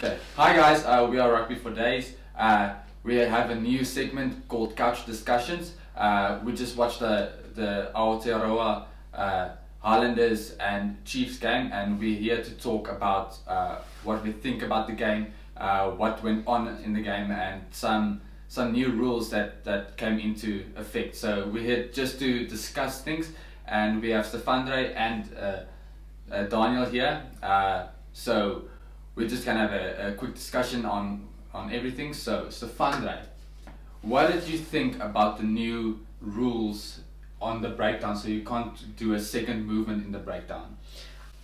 Okay. Hi guys, we are Rugby for Days. We have a new segment called Couch Discussions. We just watched the Aotearoa Highlanders and Chiefs game, and we're here to talk about what we think about the game, what went on in the game, and some new rules that came into effect. So we're here just to discuss things, and we have Stefandre and Daniel here. So we're just gonna have a quick discussion on everything. So Stefandre, what did you think about the new rules on the breakdown, so you can't do a second movement in the breakdown?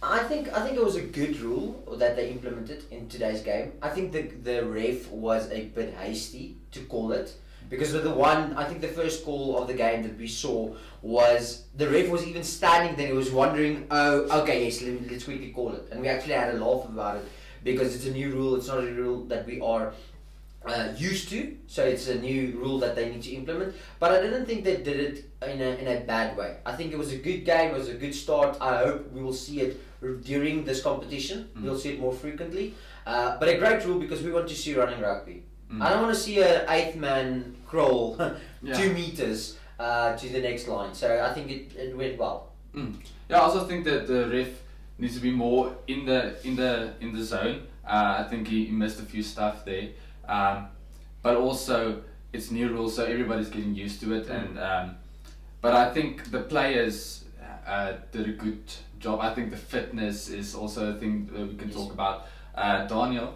I think it was a good rule that they implemented in today's game. I think the ref was a bit hasty to call it, because I think the first call of the game that we saw was the ref was even standing there. He was wondering, oh, okay, yes, let's quickly call it. And we actually had a laugh about it, because it's a new rule. It's not a rule that we are used to, so it's a new rule that they need to implement. But I didn't think they did it in a bad way. I think it was a good game. It was a good start. I hope we will see it during this competition. We'll see it more frequently. But a great rule, because we want to see running rugby. I don't want to see an 8th man crawl 2 meters to the next line. So I think it went well. Yeah, I also think that the ref needs to be more in the zone. I think he missed a few stuff there. But also it's new rules, so everybody's getting used to it. And but I think the players did a good job. I think the fitness is also a thing that we can talk about. Daniel,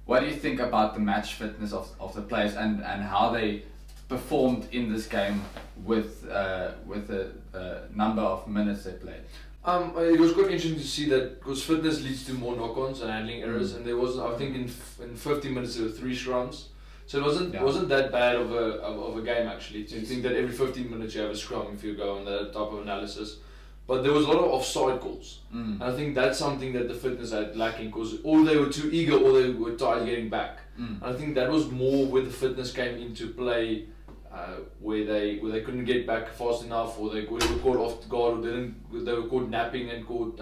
what do you think about the match fitness of the players and how they performed in this game with the number of minutes they played? It was quite interesting to see that, because fitness leads to more knock-ons and handling errors, and there was, I think, in 50 minutes there were 3 scrums, so it wasn't that bad of a game actually. To think that every 15 minutes you have a scrum if you go on that type of analysis, but there was a lot of offside calls, and I think that's something that the fitness had lacking, because or they were too eager or they were tired getting back. And I think that was more where the fitness came into play. Where they couldn't get back fast enough, or they were caught off guard, or they were caught napping and caught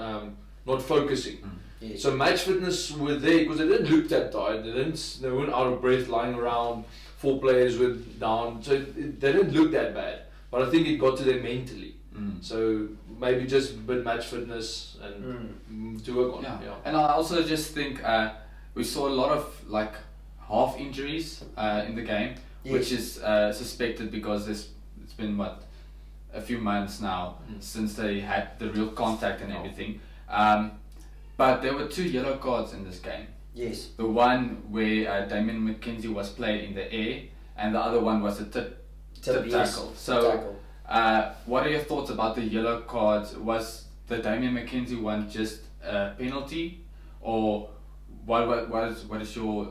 not focusing. Yes. So match fitness were there, because they didn't look that tired. They weren't out of breath, lying around. 4 players were down, so they didn't look that bad. But I think it got to them mentally. So maybe just a bit match fitness and to work on. Yeah. And I also just think we saw a lot of like half injuries in the game. Yes. Which is suspected because it's been a few months now since they had the real contact and everything. But there were 2 yellow cards in this game. Yes. The one where Damien McKenzie was played in the air, and the other one was a tip tackle. So what are your thoughts about the yellow cards? Was the Damien McKenzie one just a penalty, or what is your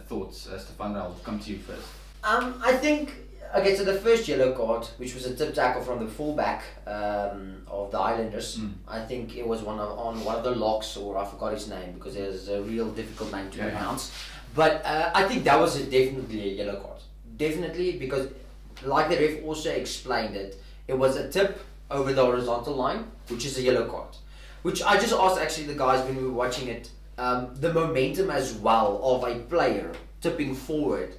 thoughts, Stefan? I'll come to you first. I think, okay, so the first yellow card, which was a tip tackle from the fullback of the Islanders, I think it was on one of the locks, or I forgot his name, because there's a real difficult name to pronounce. But I think that was definitely a yellow card. Definitely, because like the ref also explained it was a tip over the horizontal line, which is a yellow card. Which I just asked actually the guys when we were watching it, the momentum as well of a player tipping forward,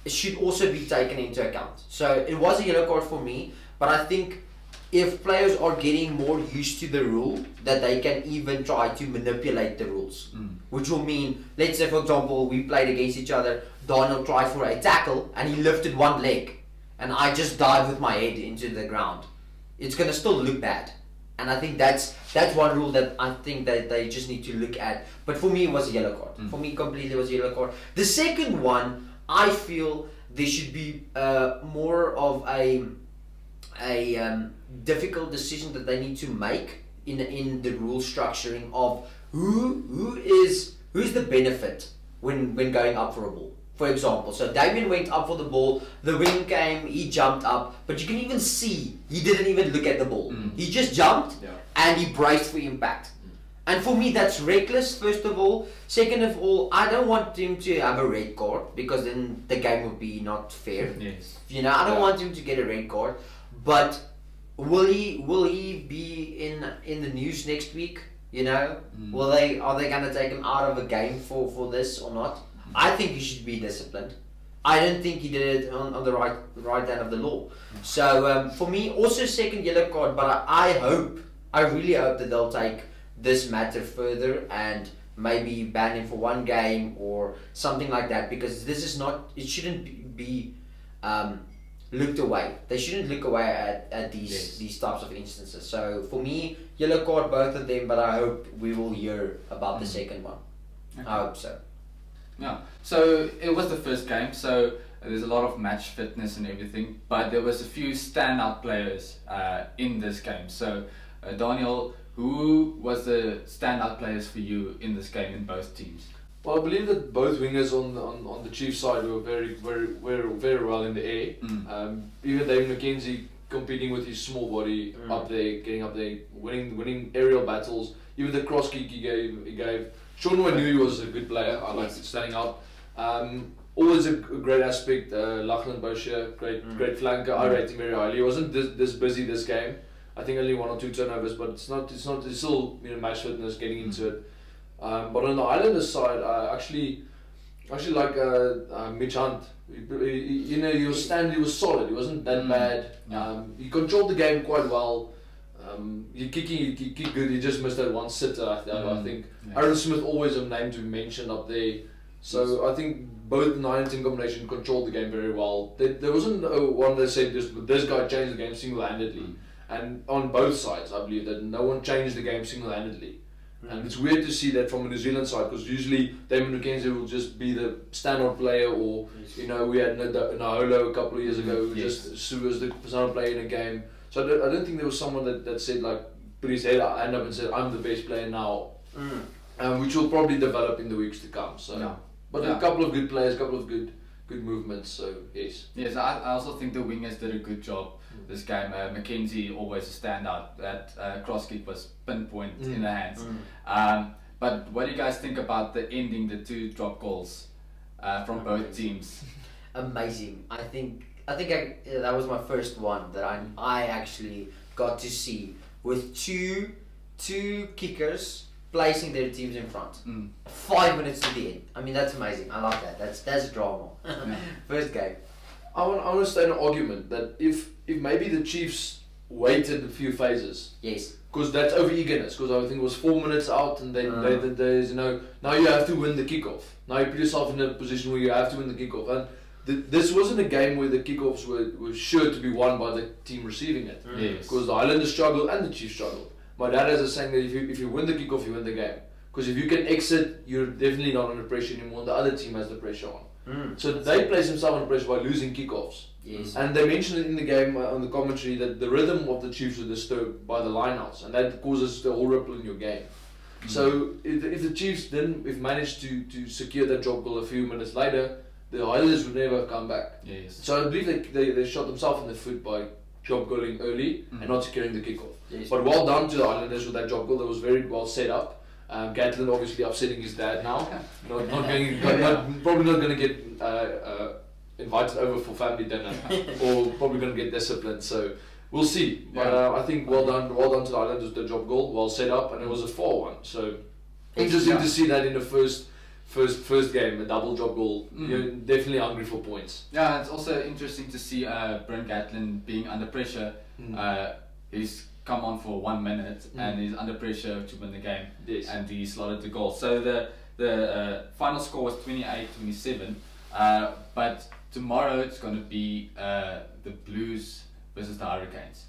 it should also be taken into account. So it was a yellow card for me, but I think if players are getting more used to the rule, that they can even try to manipulate the rules. Which will mean, let's say for example, we played against each other, Daniel tried for a tackle and he lifted one leg, and I just dived with my head into the ground. It's gonna still look bad. And I think that's one rule that I think that they just need to look at. But for me it was a yellow card. For me completely it was a yellow card. The second one, I feel there should be more of a difficult decision that they need to make in the rule structuring of who's the benefit when going up for a ball. For example, so Damien went up for the ball, the wing came, he jumped up, but you can even see he didn't even look at the ball. He just jumped and he braced for impact. And for me that's reckless, first of all. Second of all, I don't want him to have a red card, because then the game would be not fair. Yes. You know, I don't want him to get a red card. But will he be in the news next week You know, are they gonna take him out of a game for this or not? I think he should be disciplined. I don't think he did it on the right hand of the law. So for me, also second yellow card. But I really hope that they'll take this matter further and maybe ban him for one game or something like that, because this is not. It shouldn't be looked away. They shouldn't look away at these types of instances. So for me, yellow card both of them. But I hope we will hear about the second one. Okay. I hope so. Yeah, so it was the first game, so there's a lot of match fitness and everything, but there was a few standout players in this game. So Daniel, who was the standout players for you in this game in both teams? Well, I believe that both wingers on the Chiefs side were very well in the air. Even David McKenzie competing with his small body up there, getting up there, winning aerial battles. Even the cross kick he gave. Sean knew he was a good player. I liked it standing out. Always a great aspect. Lachlan Bosher, great flanker. I rate him very highly. He wasn't this busy this game. I think only 1 or 2 turnovers, but it's still match fitness, getting into it. But on the Islanders side, I actually like Mitch Hunt. Your stand, he was solid. He wasn't that bad. He controlled the game quite well. He kicked good. He just missed that one sitter. I think Aaron Smith always a name to be mentioned up there. So I think both 9 and 10 combination controlled the game very well. There wasn't one that said this guy changed the game single-handedly. And on both sides, I believe that no one changed the game single-handedly. And it's weird to see that from a New Zealand side, because usually Damon McKenzie will just be the standout player, or we had Naholo a couple of years ago who just was the standout player in a game. So I don't think there was someone that said, like, put his hand up and said, I'm the best player now, which will probably develop in the weeks to come. So, but a couple of good players, a couple of good movements. So yes. Yes, I also think the wingers did a good job this game. McKenzie always a standout. That cross kick was pinpoint in the hands. But what do you guys think about the ending, the 2 drop goals from both teams? Amazing. I think that was my first one that I actually got to see, with two kickers placing their teams in front. 5 minutes to the end. I mean, that's amazing. I love that. That's drama. First game. I want to stay in an argument that if maybe the Chiefs waited a few phases. Yes. Because that's over eagerness. Because I think it was 4 minutes out, and there's now you have to win the kickoff. Now you put yourself in a position where you have to win the kickoff, and this wasn't a game where the kickoffs were sure to be won by the team receiving it. Yes. Because the Islanders struggled and the Chiefs struggled. My dad has a saying that if you win the kickoff, you win the game. Because if you can exit, you're definitely not under pressure anymore. The other team has the pressure on. So they place themselves under pressure by losing kickoffs. Yes. And they mentioned it in the game on the commentary that the rhythm of the Chiefs was disturbed by the lineouts, and that causes the whole ripple in your game. So if the Chiefs if managed to secure that drop goal a few minutes later, the Islanders would never have come back. Yes. So I believe they shot themselves in the foot by drop goaling early and not securing the kickoff. Yes. But well done to the Islanders with that drop goal. That was very well set up. Gatlin obviously upsetting his dad now. Probably not going to get invited over for family dinner, or probably going to get disciplined. So we'll see. But I think well done to the Islanders with the drop goal. Well set up, and it was a 4-1. So interesting to see that in the first game, a double drop goal. You're definitely hungry for points. Yeah, it's also interesting to see Brent Gatlin being under pressure. He's come on for 1 minute and he's under pressure to win the game. Yes. And he slotted the goal. So the final score was 28-27. But tomorrow it's going to be the Blues versus the Hurricanes.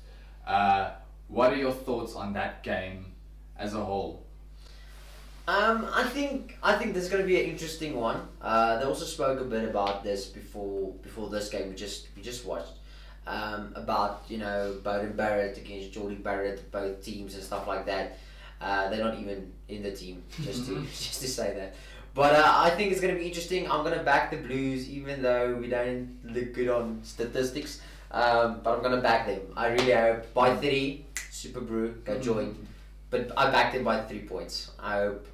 What are your thoughts on that game as a whole? I think this is going to be an interesting one. They also spoke a bit about this before this game we just watched. About Bowden Barrett against Jordy Barrett, both teams and stuff like that. They're not even in the team, just to say that. But I think it's going to be interesting. I'm going to back the Blues, even though we don't look good on statistics. But I'm going to back them. I really hope by 3. Super Brew, go join. But I backed them by 3 points. I hope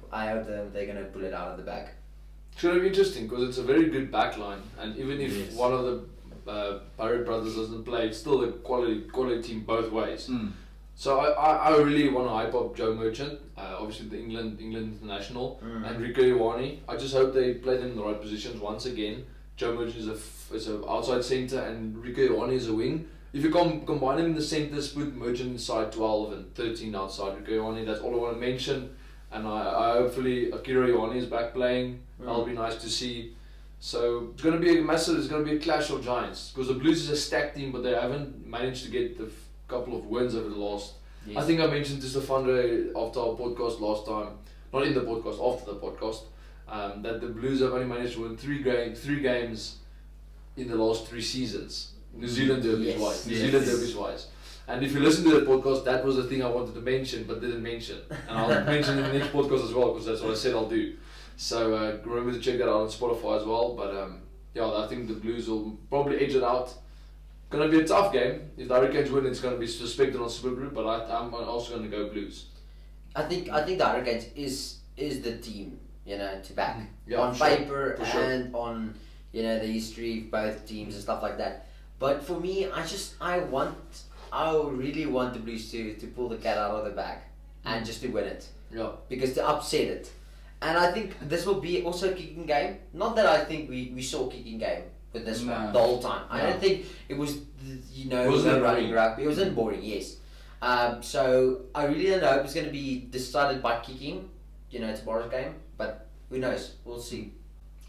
they're going to pull it out of the bag. It's going to be interesting because it's a very good backline, and even if one of the Barrett brothers doesn't play, it's still a quality team both ways. So I really want to hype up Joe Merchant, obviously the England international, and Rico Ioane. I just hope they play them in the right positions once again. Joe Merchant is a outside centre and Rico Ioane is a wing. If you combine them in the centres, put Merchant inside 12 and 13 outside Rico Ioane, that's all I want to mention. And I hopefully Akira Ioane is back playing. That'll be nice to see. So it's going to be a massive. It's going to be a clash of giants because the Blues is a stacked team, but they haven't managed to get the couple of wins over the last. Yes. I think I mentioned to Stefandre after our podcast last time, not in the podcast, after the podcast, that the Blues have only managed to win three games in the last 3 seasons. New Zealand derbies wise. New Zealand derbies wise. And if you listen to the podcast, that was the thing I wanted to mention but didn't mention. And I'll mention in the next podcast as well because that's what I said I'll do. So remember to check that out on Spotify as well. But yeah, I think the Blues will probably edge it out. Going to be a tough game. If the Hurricanes win, it's going to be suspected on Super Group. But I'm also going to go Blues. I think the Hurricanes is the team, to back on sure, paper and on the history of both teams and stuff like that. But for me, I really want the Blues to pull the cat out of the bag and just to win it. Yeah. Because to upset it. And I think this will be also a kicking game. Not that I think we saw a kicking game with this one the whole time. I don't think it was, running rugby. It wasn't boring, yes. So I really don't know if it's going to be decided by kicking, tomorrow's game. But who knows? We'll see.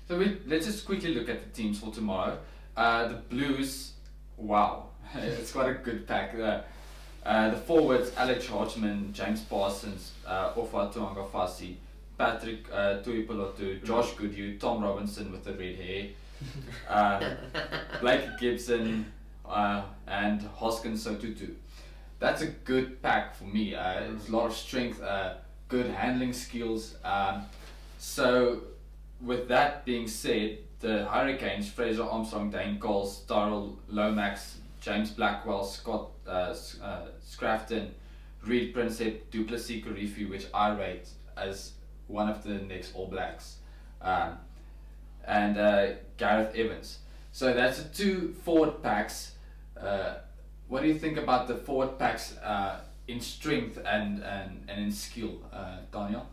So let's just quickly look at the teams for tomorrow. The Blues, wow, it's quite a good pack. The forwards, Alex Hodgman, James Parsons, Ofa Tuangafasi, Patrick Tuipulotu, Josh Goodhue, Tom Robinson with the red hair, Blake Gibson, and Hoskins Sotutu. That's a good pack for me. It's a lot of strength, good handling skills. So with that being said, the Hurricanes, Fraser Armstrong, Dane Coles, Darryl Lomax, James Blackwell, Scott Scrafton, Reed Prinsep, Duplessis Karifi, which I rate as one of the next All Blacks, and Gareth Evans. So that's the 2 forward packs. What do you think about the forward packs in strength and in skill, Daniel?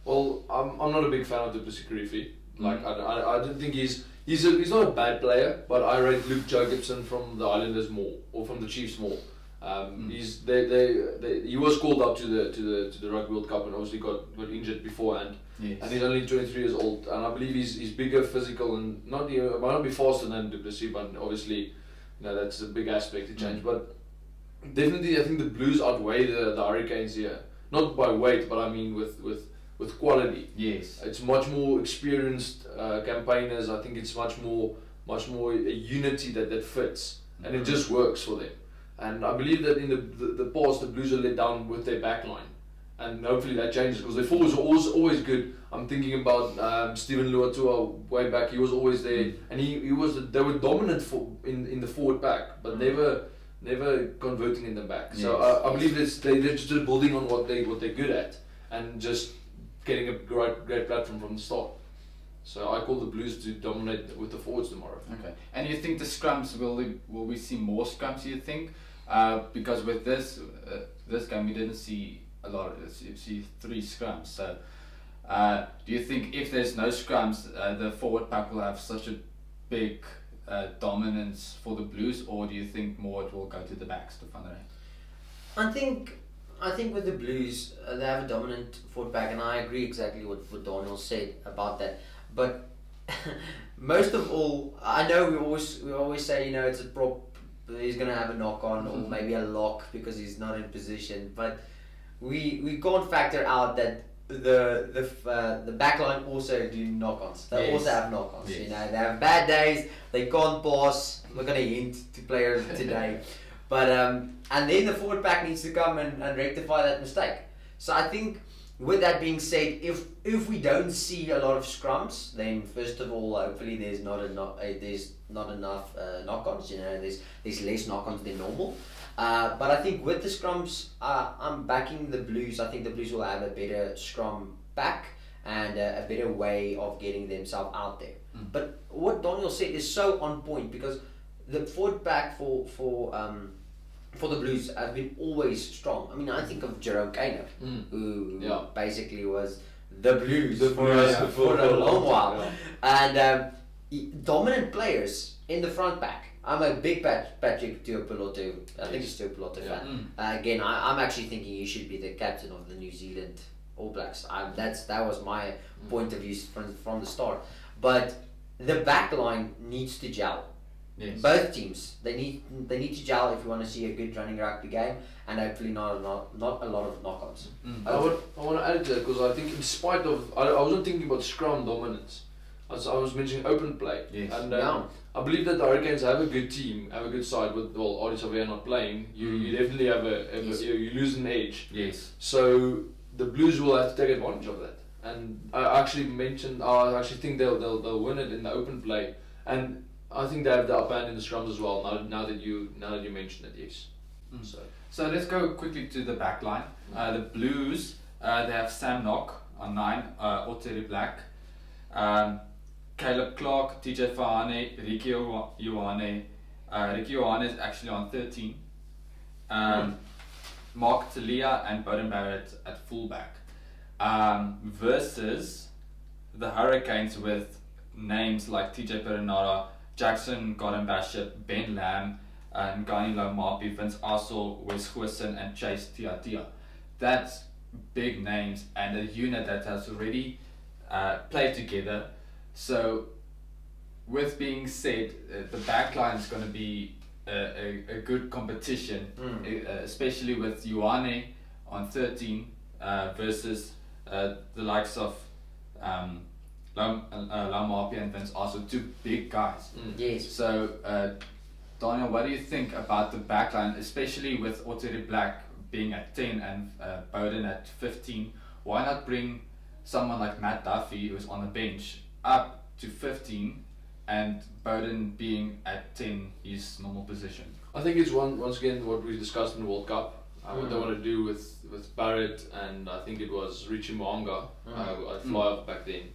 Well, I'm not a big fan of Duplessis Karifi. Like I don't think he's not a bad player, but I rate Luke Joe Gibson from the Islanders more, or from the Chiefs more. He was called up to the Rugby World Cup and obviously got injured beforehand. Yes. And he's only 23 years old, and I believe he's bigger, physical, and might not be faster than Duplessis, but obviously that's a big aspect to change. But definitely, I think the Blues outweigh the Hurricanes here, not by weight, but I mean with quality. Yes, it's much more experienced campaigners. I think it's much more a unity that fits, and it just works for them. And I believe that in the past, the Blues are let down with their backline, and hopefully that changes because their forwards are always good. I'm thinking about Stephen Luatua way back. He was always there, and they were dominant in the forward pack, but never converting in the back. Yes. So I believe they're just building on what they're good at, and just getting a great platform from the start. So I call the Blues to dominate with the forwards tomorrow. Okay. And you think the scrums, will we see more scrums, you think? Because with this game we didn't see a lot. You see 3 scrums. So do you think if there's no scrums, the forward pack will have such a big dominance for the Blues, or do you think more it will go to the backs, Stefandre? I think with the Blues, they have a dominant forward pack, and I agree exactly what Daniel said about that. But most of all, I know we always say it's a prop. He's gonna have a knock on or maybe a lock because he's not in position. But we can't factor out that the backline also do knock-ons. They also have knock-ons. Yes. They have bad days. They can't pass. I'm not gonna hint to players today. But and then the forward pack needs to come and rectify that mistake. So I think, with that being said, if we don't see a lot of scrums, then first of all, hopefully there's not enough knock-ons. There's less knock-ons than normal. But I think with the scrums, I'm backing the Blues. I think the Blues will have a better scrum back and a better way of getting themselves out there. But what Daniel said is so on point, because the forward back for for the Blues have been always strong. I mean, I think of Jerome Kainer, who basically was the Blues for a long while, and dominant players in the front back. I'm a big Patrick Tuipulotu. I think it's Tuipulotu fan. Again, I'm actually thinking he should be the captain of the New Zealand All Blacks. That was my point of view from the start. But the back line needs to gel. Yes. Both teams, they need to gel if you want to see a good running rugby game, and hopefully not a lot of knock-ons. I want to add to that, because I think in spite of, I wasn't thinking about scrum dominance. I was mentioning open play, and I believe that the Hurricanes have a good team, have a good side. With Aotearoa not playing, you definitely have you lose an edge. Yes. So the Blues will have to take advantage of that. And I actually think they'll win it in the open play, and I think they have the upper hand in the scrums as well. Now that you mention it, yes. So let's go quickly to the back line. The Blues, they have Sam Knock on 9, Aotearoa Black, Caleb Clark, TJ Fahane, Ricky Ioane. Ricky Ioane is actually on 13. Mark Talia and Bowden Barrett at fullback. Versus the Hurricanes with names like TJ Perenara, Jackson Gordon-Basham, Ben Lamb, and Ngani Laumapi, Vince Arcel, Wes Goosen, and Chase Tiatia. That's big names and a unit that has already played together. So, with being said, the backline is going to be a good competition, especially with Ioane on 13 versus the likes of Laumapi and Vince Arcel, two big guys. Yes. So, Daniel, what do you think about the backline, especially with Aotearoa Black being at 10 and Bowden at 15? Why not bring someone like Matt Duffy, who's on the bench, up to 15, and Bowden being at 10, his normal position? I think it's once again what we discussed in the World Cup. What they want to do with Barrett, and I think it was Richie Moanga, I'd fly off back then,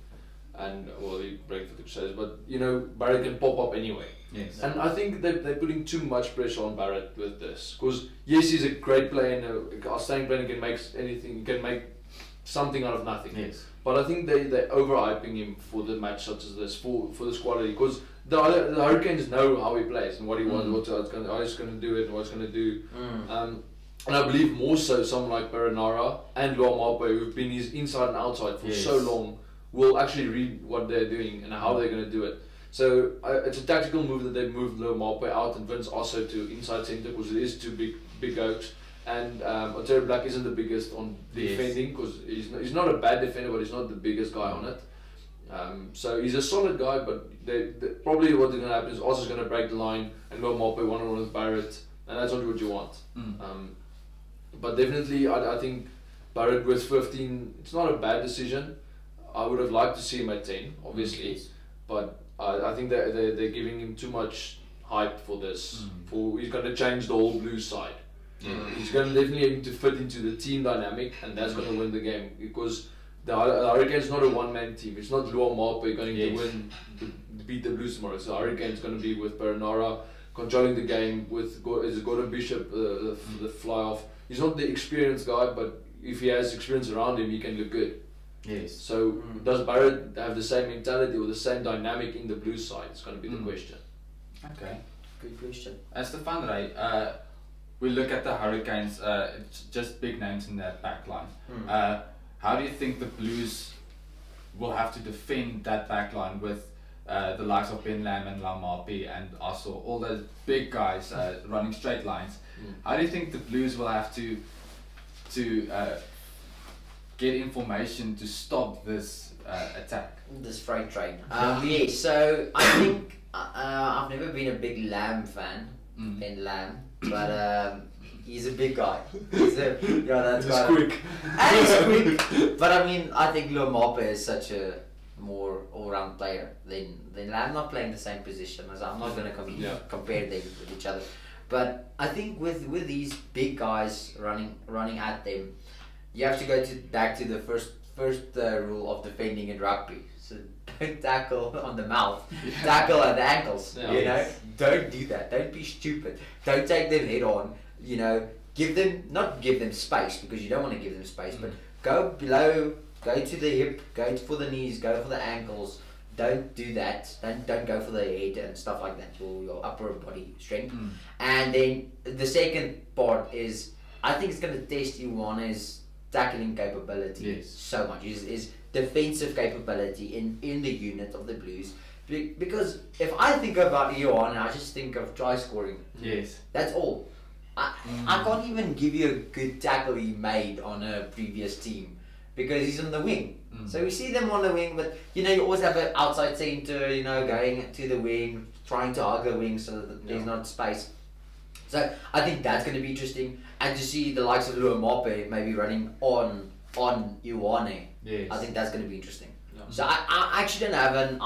and he break for the Crusaders, but you know, Barrett can pop up anyway. Yes. And I think they're putting too much pressure on Barrett with this, because yes, he's a great player and an outstanding player, can make anything, can make something out of nothing. Yes. But I think they're overhyping him for the match such as this, for this quality, because the Hurricanes know how he plays and what he wants, how he's going to do it and what he's going to do. And I believe more so someone like Perenara and Laumapi, who've been his inside and outside for so long, will actually read what they're doing and how they're going to do it. So it's a tactical move that they've moved Laumapi out and Vince also to inside centre, because it is two big oaks. And Aotearoa Black isn't the biggest on defending, because he's not a bad defender, but he's not the biggest guy on it. So he's a solid guy, but probably what's going to happen is Oz is going to break the line and Laumapi one-on-one with Barrett, and that's not what you want. But definitely, I think Barrett with 15, it's not a bad decision. I would have liked to see him at 10, obviously, but I think they're giving him too much hype for this. He's going to change the whole Blues side. He's going to definitely need to fit into the team dynamic, and that's going to win the game, because the Hurricanes is not a one-man team. It's not Laumapi going to beat the Blues tomorrow. So the Hurricanes going to be with Perenara controlling the game, with Gordon Bishop the fly-off. He's not the experienced guy, but if he has experience around him, he can look good. Yes. So does Barrett have the same mentality or the same dynamic in the Blues side? It's going to be the question. Okay. Good question. Stefan Ray, we look at the Hurricanes, it's just big names in that back line. How do you think the Blues will have to defend that back line with the likes of Ben Lamb and Laumapi and also all those big guys running straight lines? How do you think the Blues will have to get information to stop this attack? This freight train. So I think I've never been a big Lamb fan, Ben Lamb, but he's a big guy. He's quick. And he's quick. But I mean, I think Laumapi is such a more all-round player than Lamb. Not playing the same position, as I'm not going to compare them with each other. But I think with these big guys running at them, you have to go back to the first rule of defending in rugby. So don't tackle on the mouth, tackle at the ankles. You know, don't do that. Don't be stupid. Don't take them head on. You know, not give them space, because you don't want to give them space, but go below, go to the hip, go for the knees, go for the ankles. Don't do that. Don't go for the head and stuff like that, your upper body strength. And then the second part is, I think it's going to test Ioane's tackling capability so much. Is defensive capability in the unit of the Blues. Because if I think about Ioane, I just think of try scoring. Yes. That's all. I can't even give you a good tackle he made on a previous team, because he's on the wing. So we see them on the wing, but you know, you always have an outside centre, you know, going to the wing, trying to hug the wing so that there's not space. So I think that's going to be interesting, and to see the likes of Luamape maybe running on Ioane. Yes. I think that's going to be interesting. So I actually don't have an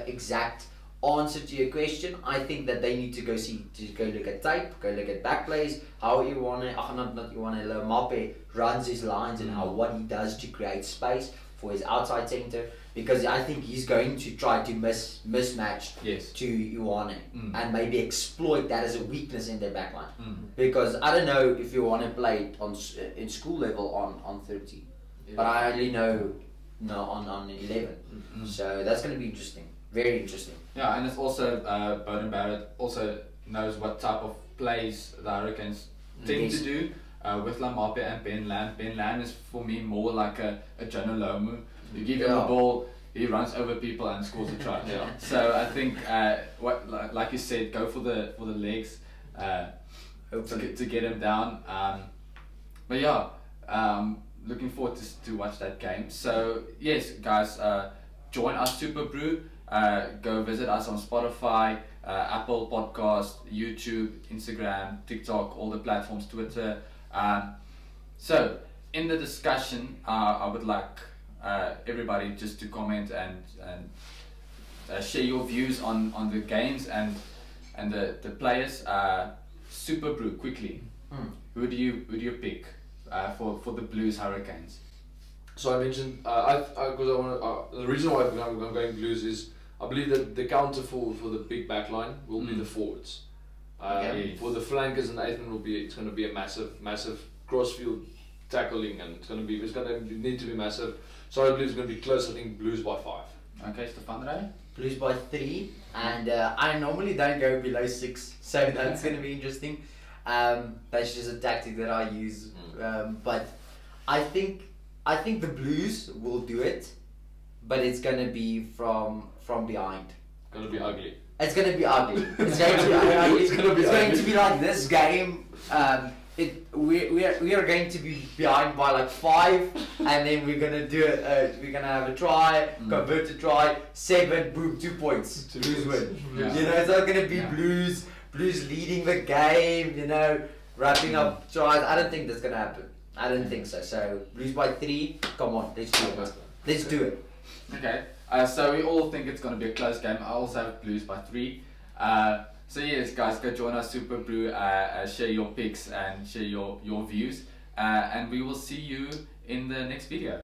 exact answer to your question. I think that they need to go look at tape, go look at back plays, how Luamape runs his lines and what he does to create space for his outside centre, because I think he's going to try to mismatch to Ioane and maybe exploit that as a weakness in their backline. Because I don't know if Ioane played in school level on 30, but I only know on 11. So that's going to be interesting, very interesting. Yeah, and it's also Bowden Barrett also knows what type of plays the Hurricanes tend to do with Luamape and Ben Lamb. Ben Lamb is for me more like a Jonah Lomu. You give him the ball, he runs over people and scores a try. So I think like you said, go for the legs to get him down. But yeah, looking forward to watch that game. So yes, guys, join our Super Brew. Go visit us on Spotify, Apple Podcast, YouTube, Instagram, TikTok, all the platforms, Twitter. So in the discussion, I would like everybody just to comment and share your views on the games and the players. Super Brew, quickly. Who do you pick for the Blues Hurricanes? So I mentioned the reason why I'm going Blues is I believe that the counter for the big backline will be the forwards. For the flankers and Aitman it's going to be a massive crossfield tackling, and it's going to need to be massive. So I believe it's going to be close. I think Blues by 5. Okay, Stefan. Blues by 3, and I normally don't go below 6, so that's going to be interesting. That's just a tactic that I use, but I think the Blues will do it, but it's going to be from behind. Going to be ugly. It's going to be ugly. It's going to be ugly. It's going to be like this game. We are going to be behind by like 5, and then we're gonna do it. We're gonna have a try, convert a try, 7, boom, 2 points. Blues win. You know, it's not gonna be Blues leading the game. You know, wrapping up tries. I don't think that's gonna happen. I don't think so. So Blues by 3. Come on, let's do it. Let's do it. Okay. So we all think it's gonna be a close game. I also have Blues by 3. So yes, guys, go join our Super Brew, share your picks and share your views, and we will see you in the next video.